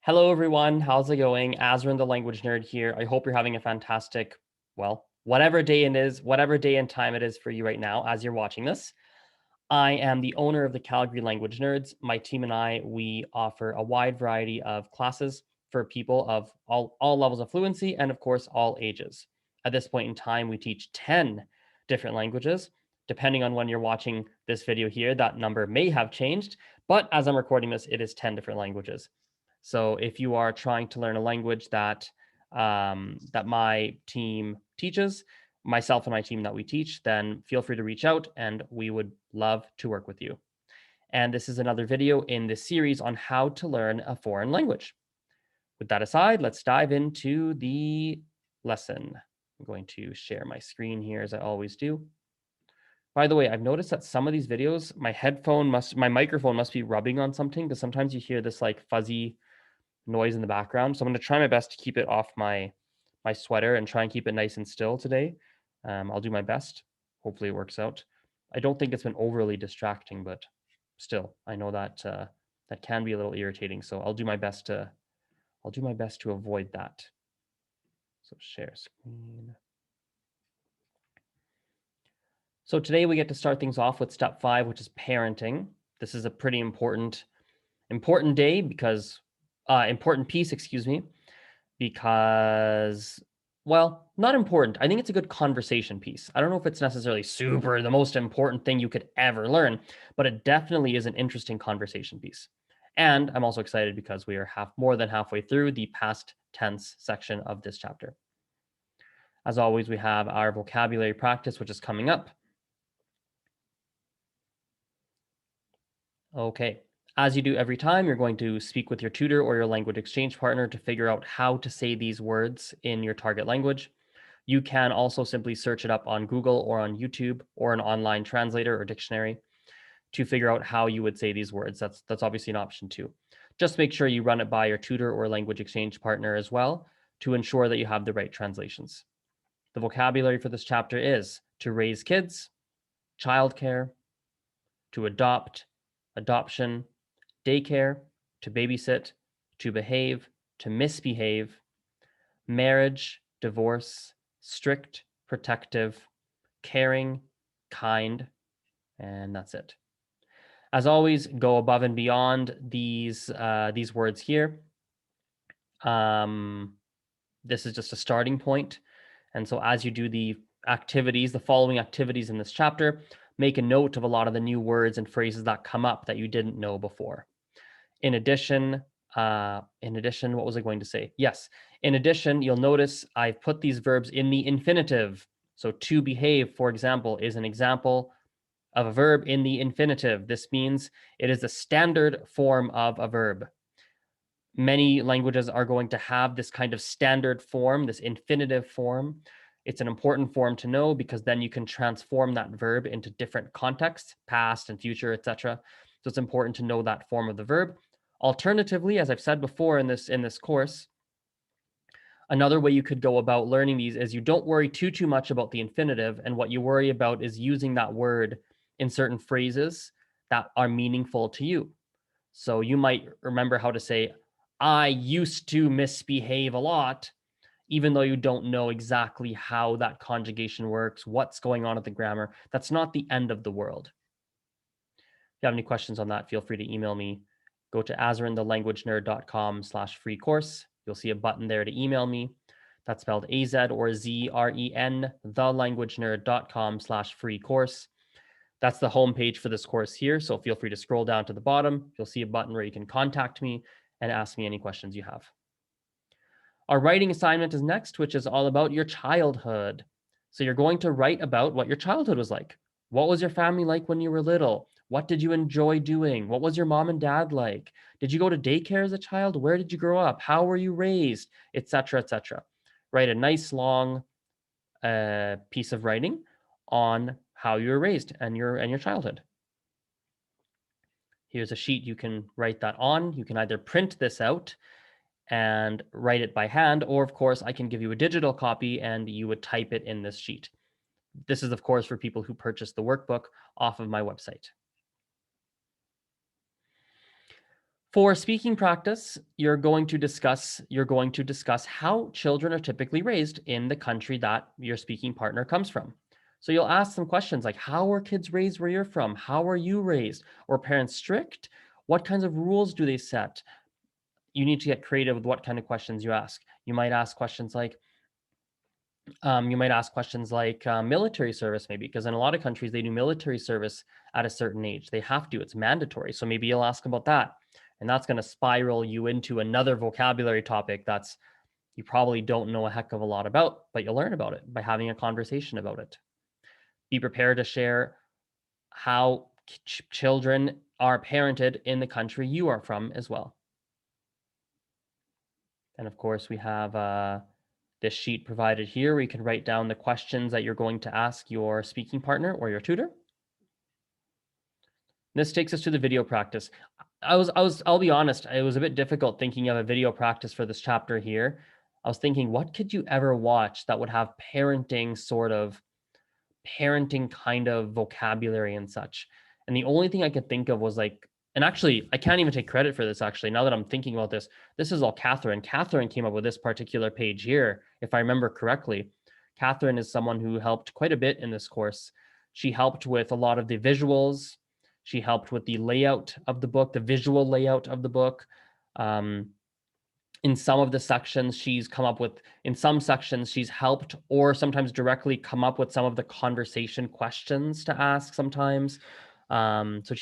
Hello, everyone. How's it going? Azren, the language nerd here. I hope you're having a fantastic, well, whatever day it is, whatever day and time it is for you right now as you're watching this. I am the owner of the Calgary Language Nerds. My team and I, we offer a wide variety of classes for people of all levels of fluency and, of course, all ages. At this point in time, we teach 10 different languages. Depending on when you're watching this video here, that number may have changed, but as I'm recording this, it is 10 different languages. So if you are trying to learn a language that my team teaches, myself and my team that we teach, then feel free to reach out and we would love to work with you. And this is another video in this series on how to learn a foreign language. With that aside, let's dive into the lesson. I'm going to share my screen here as I always do. By the way, I've noticed that some of these videos, my microphone must be rubbing on something because sometimes you hear this like fuzzy noise in the background. So I'm going to try my best to keep it off my sweater and try and keep it nice and still today. I'll do my best. Hopefully it works out. I don't think it's been overly distracting, but still, I know that that can be a little irritating. So I'll do my best to avoid that. So share screen. So today we get to start things off with step 5, which is parenting. This is a pretty important day because important piece, excuse me, because, well, not important. I think it's a good conversation piece. I don't know if it's necessarily super the most important thing you could ever learn, but it definitely is an interesting conversation piece. And I'm also excited because we are more than halfway through the past tense section of this chapter. As always, we have our vocabulary practice, which is coming up. Okay. As you do every time, you're going to speak with your tutor or your language exchange partner to figure out how to say these words in your target language. You can also simply search it up on Google or on YouTube or an online translator or dictionary to figure out how you would say these words. That's obviously an option too. Just make sure you run it by your tutor or language exchange partner as well to ensure that you have the right translations. The vocabulary for this chapter is to raise kids, childcare, to adopt, adoption, daycare, to babysit, to behave, to misbehave, marriage, divorce, strict, protective, caring, kind, and that's it. As always, go above and beyond these words here. This is just a starting point. And so as you do the following activities in this chapter, make a note of a lot of the new words and phrases that come up that you didn't know before. In addition, what was I going to say? Yes. In addition, you'll notice I've put these verbs in the infinitive. So to behave, for example, is an example of a verb in the infinitive. This means it is the standard form of a verb. Many languages are going to have this kind of standard form, this infinitive form. It's an important form to know because then you can transform that verb into different contexts, past and future, etc. So it's important to know that form of the verb. Alternatively, as I've said before in this course, another way you could go about learning these is you don't worry too much about the infinitive, and what you worry about is using that word in certain phrases that are meaningful to you. So you might remember how to say, I used to misbehave a lot, even though you don't know exactly how that conjugation works, what's going on with the grammar. That's not the end of the world. If you have any questions on that, feel free to email me. Go to azrenthelanguagenerd.com/free course. You'll see a button there to email me. That's spelled AZ or ZREN, thelanguagenerd.com/free course. That's the homepage for this course here. So feel free to scroll down to the bottom. You'll see a button where you can contact me and ask me any questions you have. Our writing assignment is next, which is all about your childhood. So you're going to write about what your childhood was like. What was your family like when you were little? What did you enjoy doing? What was your mom and dad like? Did you go to daycare as a child? Where did you grow up? How were you raised? Etc., etc. Write a nice long piece of writing on how you were raised and your childhood. Here's a sheet you can write that on. You can either print this out and write it by hand, or of course, I can give you a digital copy and you would type it in this sheet. This is, of course, for people who purchase the workbook off of my website. For speaking practice, you're going to discuss how children are typically raised in the country that your speaking partner comes from. So you'll ask them questions like, how are kids raised where you're from? How are you raised? Or parents strict? What kinds of rules do they set? You need to get creative with what kind of questions you ask. You might ask questions like military service, maybe, because in a lot of countries they do military service at a certain age. They have to, it's mandatory. So maybe you'll ask about that. And that's going to spiral you into another vocabulary topic that's you probably don't know a heck of a lot about, but you'll learn about it by having a conversation about it. Be prepared to share how children are parented in the country you are from as well. And of course, we have this sheet provided here where you can write down the questions that you're going to ask your speaking partner or your tutor. This takes us to the video practice. I'll be honest, it was a bit difficult thinking of a video practice for this chapter here. I was thinking, what could you ever watch that would have parenting kind of vocabulary and such? And the only thing I could think of was like, and actually, I can't even take credit for this, actually. Now that I'm thinking about this is all Catherine. Catherine came up with this particular page here, if I remember correctly. Catherine is someone who helped quite a bit in this course. She helped with a lot of the visuals. She helped with the layout of the book, the visual layout of the book. In some of the sections, in some sections, she's helped or sometimes directly come up with some of the conversation questions to ask sometimes. So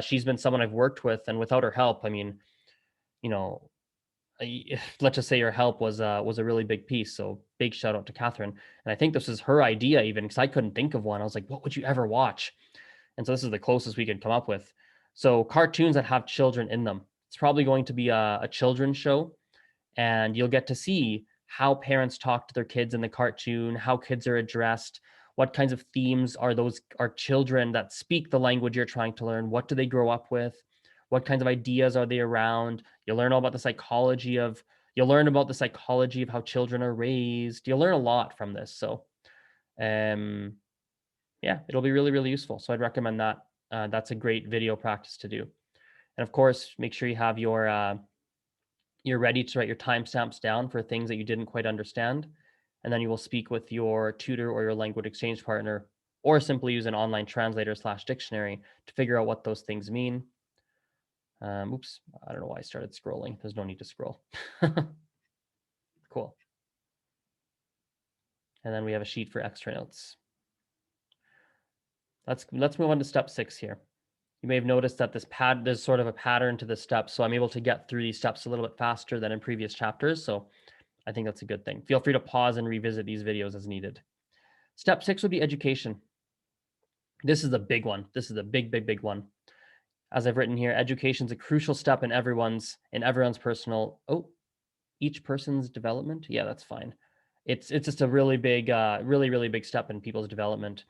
she's been someone I've worked with, and without her help, I mean, you know, let's just say her help was a really big piece. So big shout out to Catherine. And I think this is her idea even, because I couldn't think of one. I was like, what would you ever watch? And so this is the closest we could come up with. So cartoons that have children in them. It's probably going to be a children's show, and you'll get to see how parents talk to their kids in the cartoon, how kids are addressed, what kinds of themes are children that speak the language you're trying to learn, what do they grow up with, what kinds of ideas are they around. You'll learn about the psychology of how children are raised. You'll learn a lot from this. So yeah, it'll be really, really useful. So I'd recommend that. That's a great video practice to do. And of course, make sure you have you're ready to write your timestamps down for things that you didn't quite understand. And then you will speak with your tutor or your language exchange partner, or simply use an online translator / dictionary to figure out what those things mean. Oops, I don't know why I started scrolling. There's no need to scroll. Cool. And then we have a sheet for extra notes. Let's move on to step 6 here. You may have noticed that there's sort of a pattern to the steps, so I'm able to get through these steps a little bit faster than in previous chapters. So I think that's a good thing. Feel free to pause and revisit these videos as needed. Step 6 would be education. This is a big one. This is a big, big, big one. As I've written here, education is a crucial step in everyone's each person's development. Yeah, that's fine. It's just a really big, really, really big step in people's development.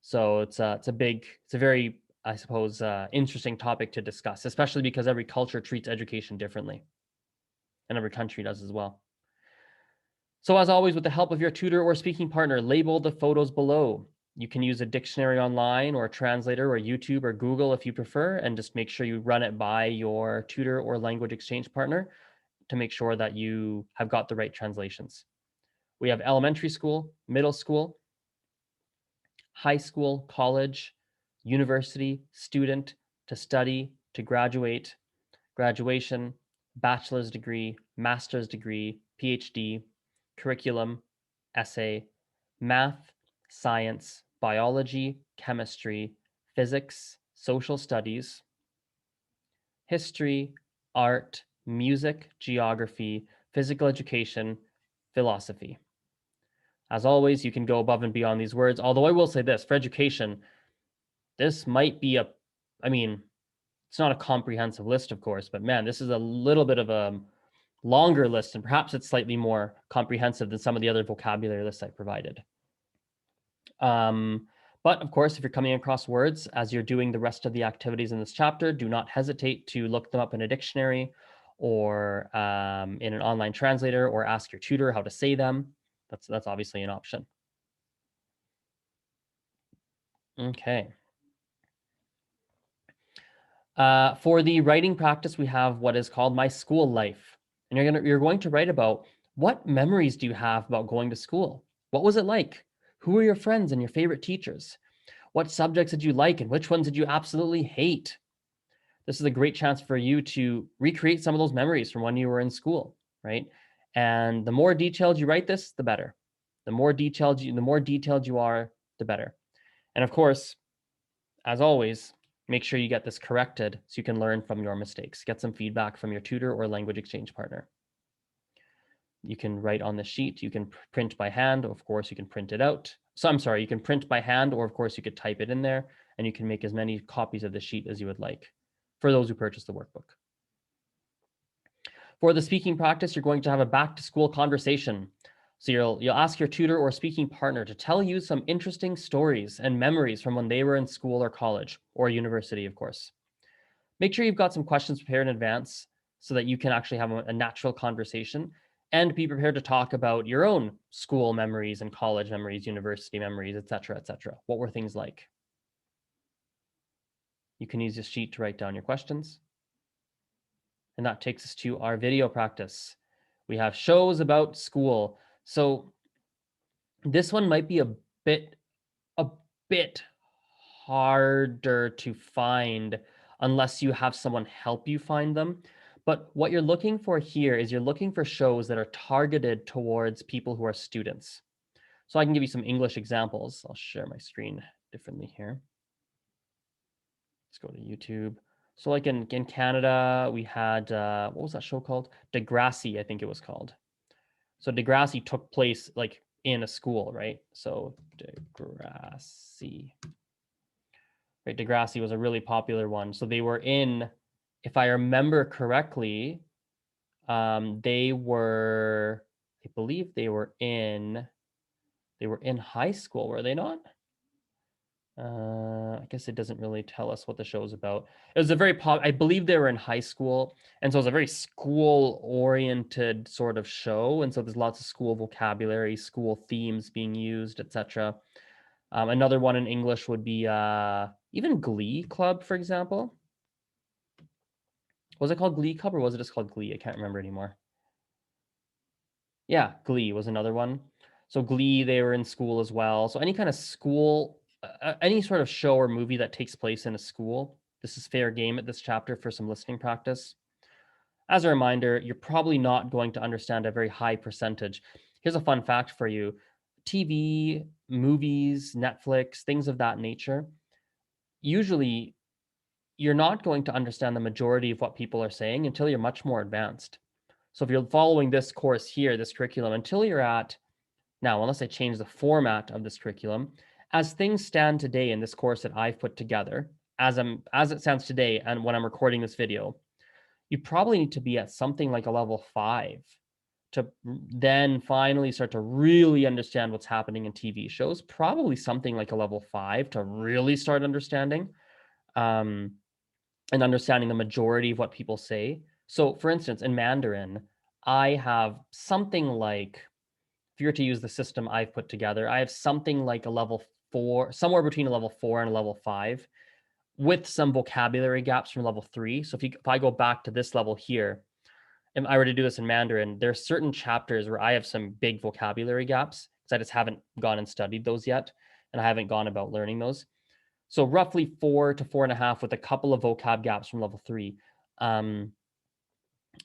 So it's a very, I suppose, interesting topic to discuss, especially because every culture treats education differently, and every country does as well. So as always, with the help of your tutor or speaking partner, label the photos below. You can use a dictionary online or a translator or YouTube or Google if you prefer, and just make sure you run it by your tutor or language exchange partner to make sure that you have got the right translations. We have elementary school, middle school, high school, college, university, student, to study, to graduate, graduation, bachelor's degree, master's degree, PhD, curriculum, essay, math, science, biology, chemistry, physics, social studies, history, art, music, geography, physical education, philosophy. As always, you can go above and beyond these words, although I will say this, for education, this might be it's not a comprehensive list, of course, but man, this is a little bit of a longer list, and perhaps it's slightly more comprehensive than some of the other vocabulary lists I provided. But of course, if you're coming across words as you're doing the rest of the activities in this chapter, do not hesitate to look them up in a dictionary or in an online translator, or ask your tutor how to say them. That's obviously an option. Okay. For the writing practice, we have what is called My School Life. And you're going to write about what memories do you have about going to school? What was it like? Who were your friends and your favorite teachers? What subjects did you like and which ones did you absolutely hate? This is a great chance for you to recreate some of those memories from when you were in school, right? And the more detailed you write this, the better. The more detailed you are, the better. And of course, as always, make sure you get this corrected so you can learn from your mistakes. Get some feedback from your tutor or language exchange partner. You can write on the sheet. You can print by hand. Of course, you can print it out. So I'm sorry, you can print by hand, or of course, you could type it in there, and you can make as many copies of the sheet as you would like for those who purchase the workbook. For the speaking practice, you're going to have a back to school conversation. So you'll ask your tutor or speaking partner to tell you some interesting stories and memories from when they were in school or college or university, of course. Make sure you've got some questions prepared in advance so that you can actually have a natural conversation, and be prepared to talk about your own school memories and college memories, university memories, etc., etc. What were things like? You can use this sheet to write down your questions. And that takes us to our video practice. We have shows about school. So this one might be bit a bit harder to find unless you have someone help you find them. But what you're looking for here is you're looking for shows that are targeted towards people who are students. So I can give you some English examples. I'll share my screen differently here. Let's go to YouTube. So like in Canada, we had, what was that show called? Degrassi, I think it was called. So Degrassi took place like in a school, right? So Degrassi. Right, Degrassi was a really popular one. So they were in, if I remember correctly, they were, I believe they were in high school, were they not? I guess it doesn't really tell us what the show is about. It was a very I believe they were in high school, and so it was a very school-oriented sort of show, and so there's lots of school vocabulary, school themes being used, etc. Another one in English would be even Glee Club, for example. Was it called Glee Club, or was it just called Glee? I can't remember anymore. Yeah, Glee was another one. So Glee, they were in school as well. So any kind of school, any sort of show or movie that takes place in a school, this is fair game at this chapter for some listening practice. As a reminder, you're probably not going to understand a very high percentage. Here's a fun fact for you. TV, movies, Netflix, things of that nature, usually you're not going to understand the majority of what people are saying until you're much more advanced. So if you're following this course here, this curriculum, until you're at, now, unless I change the format of this curriculum, as things stand today in this course that I've put together, as it stands today and when I'm recording this video, you probably need to be at something like a level 5 to then finally start to really understand what's happening in TV shows. Probably something like a level 5 to really start understanding. And understanding the majority of what people say. So, for instance, in Mandarin, I have something like, if you were to use the system I've put together, I have something like a level 4, somewhere between a level 4 and a level 5, with some vocabulary gaps from level 3. So if I go back to this level here, and I were to do this in Mandarin, there are certain chapters where I have some big vocabulary gaps because I just haven't gone and studied those yet, and I haven't gone about learning those. So roughly 4 to 4.5 with a couple of vocab gaps from level 3. And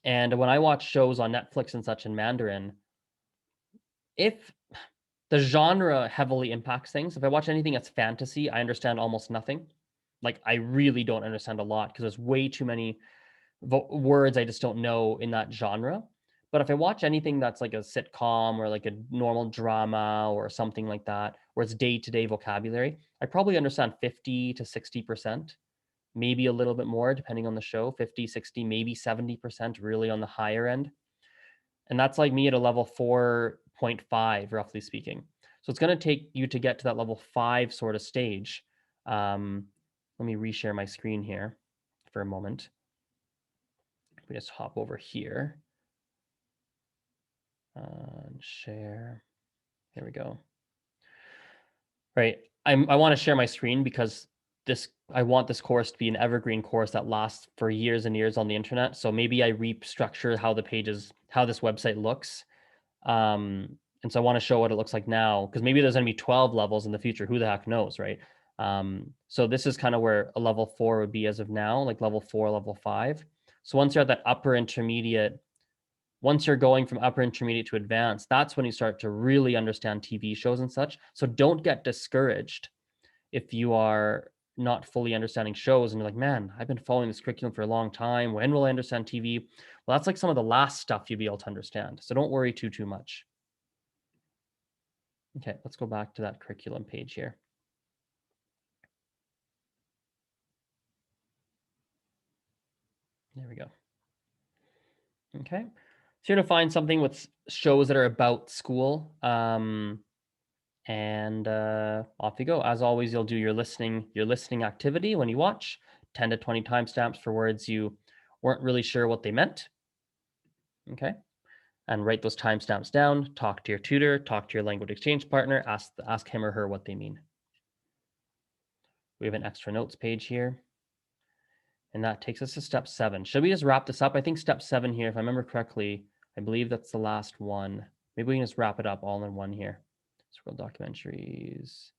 when I watch shows on Netflix and such in Mandarin, if the genre heavily impacts things, if I watch anything that's fantasy, I understand almost nothing. Like I really don't understand a lot because there's way too many words I just don't know in that genre. But if I watch anything that's like a sitcom or like a normal drama or something like that, where it's day-to-day vocabulary, I probably understand 50 to 60%, maybe a little bit more depending on the show, 50, 60, maybe 70% really on the higher end. And that's like me at a level 4.5, roughly speaking. So it's going to take you to get to that level 5 sort of stage. Let me reshare my screen here for a moment. We just hop over here and share. Here we go. Right. I want to share my screen because I want this course to be an evergreen course that lasts for years and years on the internet. So maybe I restructure how this website looks. And so I want to show what it looks like now, because maybe there's going to be 12 levels in the future. Who the heck knows, right? So this is kind of where a level 4 would be as of now, like level 4, level 5. So once you're at that upper intermediate, once you're going from upper intermediate to advanced, that's when you start to really understand TV shows and such. So don't get discouraged if you are not fully understanding shows and you're like, man, I've been following this curriculum for a long time. When will I understand TV? Well, that's like some of the last stuff you'll be able to understand. So don't worry too much. Okay, let's go back to that curriculum page here. There we go. Okay, so you're gonna find something with shows that are about school. And off you go. As always, you'll do your listening activity when you watch, 10 to 20 timestamps for words you weren't really sure what they meant. Okay, and write those timestamps down. Talk to your tutor, talk to your language exchange partner, ask him or her what they mean. We have an extra notes page here, and that takes us to step 7. Should we just wrap this up? I think step 7 here, if I remember correctly, I believe that's the last one. Maybe we can just wrap it up all in one here. Scroll documentaries.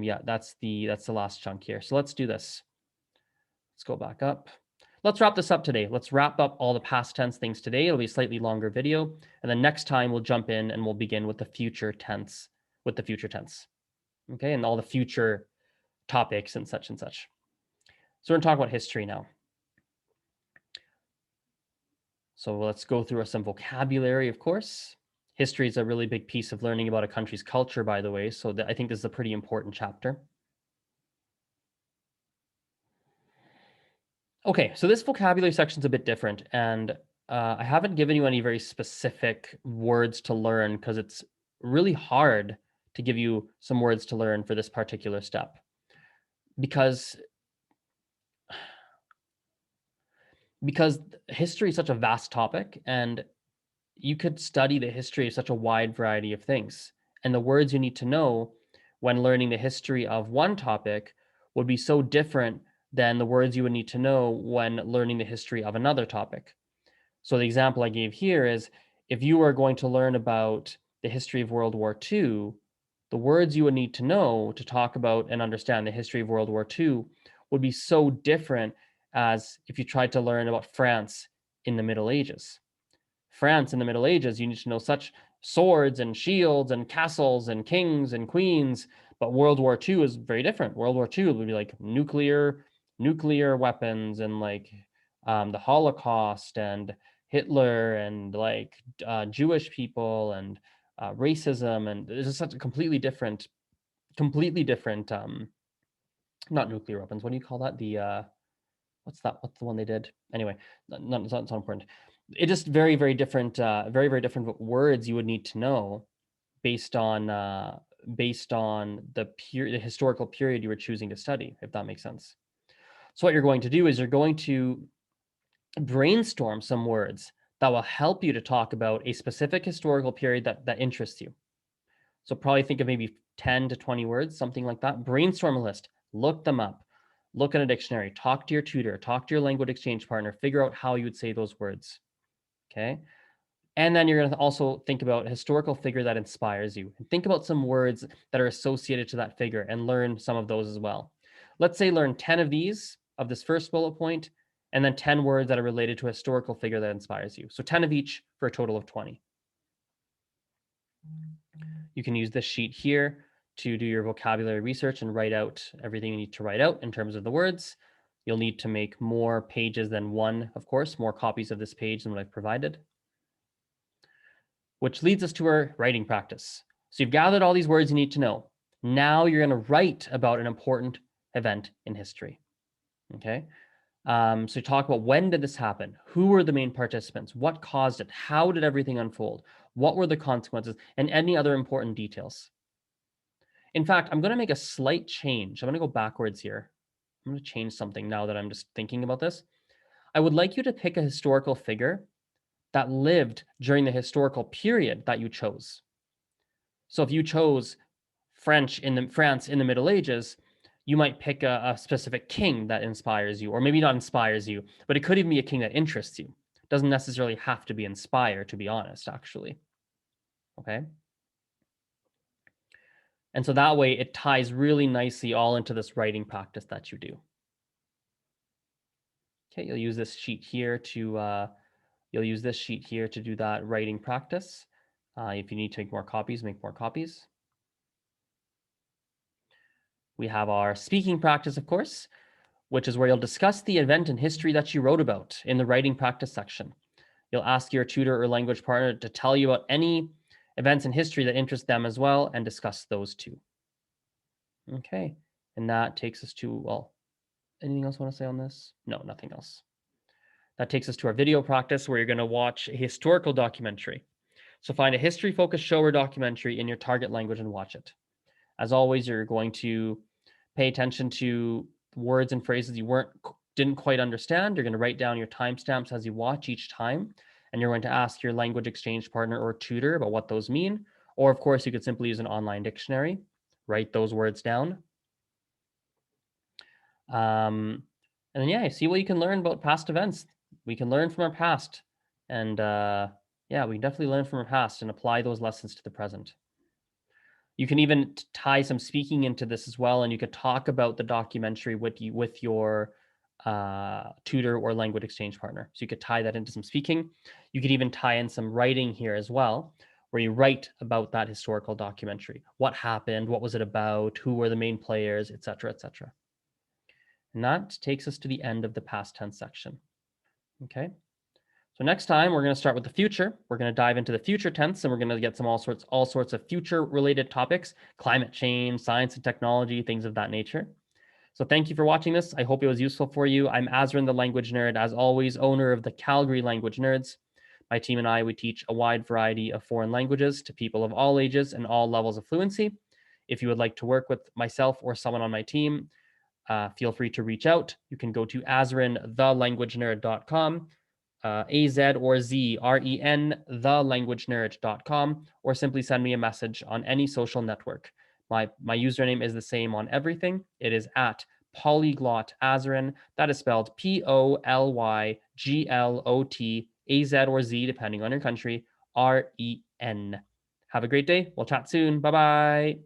Yeah, that's the last chunk here. So let's do this. Let's go back up. Let's wrap this up today. Let's wrap up all the past tense things today. It'll be a slightly longer video. And then next time we'll jump in and we'll begin with the future tense, Okay, and all the future topics and such and such. So we're gonna talk about history now. So let's go through some vocabulary, of course. History is a really big piece of learning about a country's culture, by the way. So I think this is a pretty important chapter. Okay, so this vocabulary section is a bit different, and I haven't given you any very specific words to learn because it's really hard to give you some words to learn for this particular step. Because history is such a vast topic, and you could study the history of such a wide variety of things. And the words you need to know when learning the history of one topic would be so different than the words you would need to know when learning the history of another topic. So the example I gave here is if you were going to learn about the history of World War II, the words you would need to know to talk about and understand the history of World War II would be so different as if you tried to learn about France in the Middle Ages. France in the Middle Ages, you need to know such swords and shields and castles and kings and queens, but World War II is very different. World War II would be like nuclear weapons and like the Holocaust and Hitler and like Jewish people and racism, and there's just such a completely different not nuclear weapons. What do you call that? The what's the one they did? Anyway, it's not important. It just very different, very different words you would need to know based on the historical period you were choosing to study, if that makes sense. So what you're going to do is you're going to brainstorm some words that will help you to talk about a specific historical period that interests you. So probably think of maybe 10 to 20 words, something like that. Brainstorm a list, look them up, look in a dictionary, talk to your tutor, talk to your language exchange partner, figure out how you would say those words. Okay. And then you're going to also think about a historical figure that inspires you. And think about some words that are associated to that figure and learn some of those as well. Let's say learn 10 of these, of this first bullet point, and then 10 words that are related to a historical figure that inspires you. So 10 of each for a total of 20. You can use this sheet here to do your vocabulary research and write out everything you need to write out in terms of the words. You'll need to make more pages than one, of course, more copies of this page than what I've provided. Which leads us to our writing practice. So you've gathered all these words you need to know. Now you're going to write about an important event in history. Okay. So talk about when did this happen? Who were the main participants? What caused it? How did everything unfold? What were the consequences? And any other important details. In fact, I'm going to make a slight change. I'm going to go backwards here. I'm going to change something now that I'm just thinking about this. I would like you to pick a historical figure that lived during the historical period that you chose. So if you chose France in the Middle Ages, You might pick a specific king that inspires you, or maybe not inspires you, but it could even be a king that interests you. It doesn't necessarily have to be inspire, to be honest, actually. Okay. And so that way it ties really nicely all into this writing practice that you do. Okay, you'll use this sheet here to do that writing practice. If you need to make more copies, make more copies. We have our speaking practice, of course, which is where you'll discuss the event in history that you wrote about in the writing practice section. You'll ask your tutor or language partner to tell you about any events in history that interest them as well and discuss those too. Okay, and that takes us to, well, anything else you want to say on this? No, nothing else. That takes us to our video practice where you're going to watch a historical documentary. So find a history-focused show or documentary in your target language and watch it. As always, you're going to pay attention to words and phrases you didn't quite understand. You're going to write down your timestamps as you watch each time, and you're going to ask your language exchange partner or tutor about what those mean. Or, of course, you could simply use an online dictionary, write those words down. And then, yeah, see what you can learn about past events. We can learn from our past. And yeah, we can definitely learn from our past and apply those lessons to the present. You can even tie some speaking into this as well, and you could talk about the documentary with your tutor or language exchange partner. So you could tie that into some speaking. You could even tie in some writing here as well, where you write about that historical documentary. What happened? What was it about? Who were the main players, etc., etc. And that takes us to the end of the past tense section. Okay. So next time we're going to start with the future. We're going to dive into the future tense, and we're going to get some all sorts of future related topics, climate change, science and technology, things of that nature. So thank you for watching this. I hope it was useful for you. I'm Azren, the language nerd, as always, owner of the Calgary Language Nerds. My team and I, we teach a wide variety of foreign languages to people of all ages and all levels of fluency. If you would like to work with myself or someone on my team, feel free to reach out. You can go to azrenthelanguagenerd.com. AZ or Z, REN, thelanguagenerd.com, or simply send me a message on any social network. My username is the same on everything. It is at Polyglot Azren. That is spelled POLYGLOT, AZ or Z, depending on your country, REN. Have a great day. We'll chat soon. Bye bye.